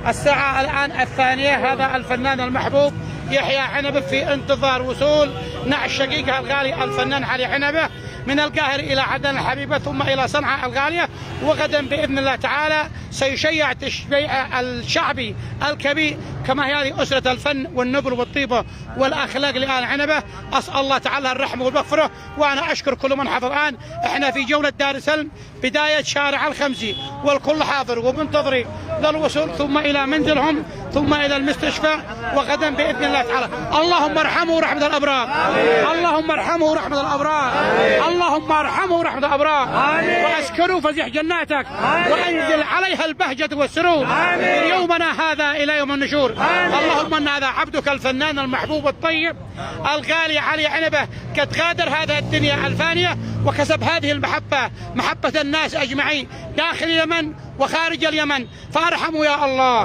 الساعة الآن الثانية. هذا الفنان المحبوب يحيى عنبة في انتظار وصول نعش شقيقه الغالي الفنان علي عنبة من القاهرة إلى عدن الحبيبة ثم إلى صنعاء الغالية. وغدا بإذن الله تعالى سيشيع تشييع الشعبي الكبير كما هي هذه أسرة الفن والنبل والطيبة والأخلاق لآل عنبة. أسأل الله تعالى الرحمة والمغفرة. وأنا أشكر كل من حضر. الآن إحنا في جولة دار السلم بداية شارع الخمسي والكل حاضر ومنتظرين للوصول ثم إلى منزلهم ثم إلى المستشفى. وغدا بإذن الله تعالى اللهم ارحمه رحمة الأبرار. اللهم ارحمه رحمة الأبرار. اللهم ارحمه رحمة الأبرار. وأسكنه فزح جناتك وأنزل عليها البهجة والسرور من يومنا هذا إلى يوم النشور. اللهم أن هذا عبدك الفنان المحبوب الطيب الغالي علي عنبة قد غادر هذا الدنيا الفانية وكسب هذه المحبة، محبة الناس أجمعين داخل اليمن وخارج اليمن، فارحموا يا الله.